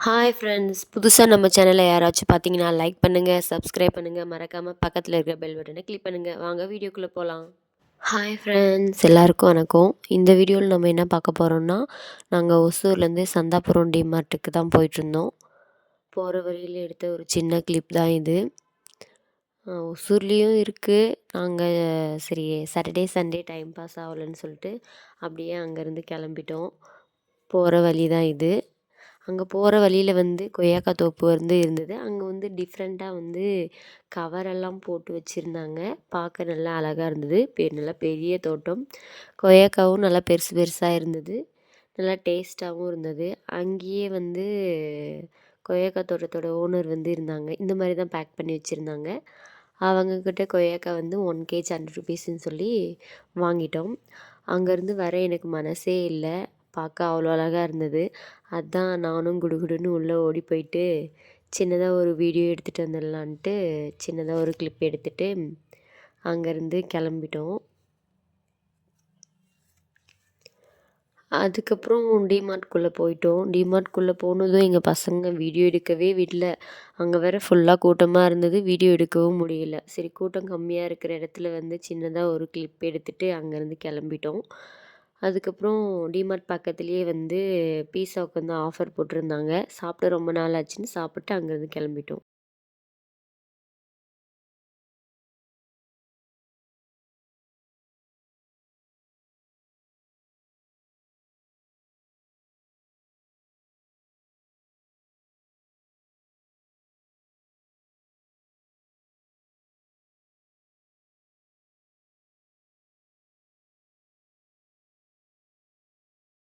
Hi friends, புதுசாக நம்ம சேனலை யாராச்சும் பார்த்தீங்கன்னா லைக் பண்ணுங்கள், சப்ஸ்கிரைப் பண்ணுங்கள், மறக்காமல் பக்கத்தில் இருக்கிற பெல் பட்டனை கிளிக் பண்ணுங்கள். வாங்க வீடியோக்குள்ளே போகலாம். ஹாய் ஃப்ரெண்ட்ஸ், எல்லாருக்கும் வணக்கம். இந்த வீடியோவில் நம்ம என்ன பார்க்க போகிறோம்னா, நாங்கள் ஒசூர்லேருந்து சந்தாபுரம் டிமார்ட்டுக்கு தான் போயிட்டுருந்தோம். போகிற வழியில் எடுத்த ஒரு சின்ன கிளிப் தான் இது. ஒசூர்லேயும் இருக்குது. நாங்கள் சரி சாட்டர்டே சண்டே டைம் பாஸ் ஆகலன்னு சொல்லிட்டு அப்படியே அங்கேருந்து கிளம்பிட்டோம். போகிற வழி தான் இது. அங்கே போகிற வழியில் கொய்யாக்காய் தோப்பு இருந்தது. அங்கே டிஃப்ரெண்ட்டாக கவரெல்லாம் போட்டு வச்சுருந்தாங்க. பார்க்க நல்லா அழகாக இருந்தது. நல்லா பெரிய தோட்டம். கொய்யாக்காவும் நல்லா பெருசு பெருசாக இருந்தது. நல்லா டேஸ்ட்டாகவும் இருந்தது. அங்கேயே கொய்யாக்காய் தோட்டத்தோட ஓனர் இருந்தாங்க. இந்த மாதிரி தான் பேக் பண்ணி வச்சுருந்தாங்க. அவங்கக்கிட்ட கொய்யாக்காய் 1 கேஜ் 100 ருபீஸ்ன்னு சொல்லி வாங்கிட்டோம். அங்கேருந்து வர எனக்கு மனசே இல்லை. பார்க்க அவ்வளோ அழகாக இருந்தது. அதான் நானும் குடுகுடுன்னு உள்ளே ஓடி போயிட்டு சின்னதாக ஒரு வீடியோ எடுத்துகிட்டு வந்துடலான்ட்டு சின்னதாக ஒரு கிளிப் எடுத்துகிட்டு அங்கேருந்து கிளம்பிட்டோம். அதுக்கப்புறம் டிமார்ட்குள்ளே போயிட்டோம். டிமார்ட்குள்ளே போனதும் எங்கள் பசங்க வீடியோ எடுக்கவே விடல. அங்கே வேறு ஃபுல்லாக கூட்டமாக இருந்தது. வீடியோ எடுக்கவும் முடியல. சரி, கூட்டம் கம்மியாக இருக்கிற இடத்துல சின்னதாக ஒரு கிளிப் எடுத்துகிட்டு அங்கேருந்து கிளம்பிட்டோம். அதுக்கப்புறம் டிமார்ட் பக்கத்துலேயே பீஸாவுக்கு ஆஃபர் போட்டிருந்தாங்க. சாப்பிட்டு ரொம்ப நாள் ஆச்சுன்னு சாப்பிட்டு அங்கேருந்து கிளம்பிட்டோம்.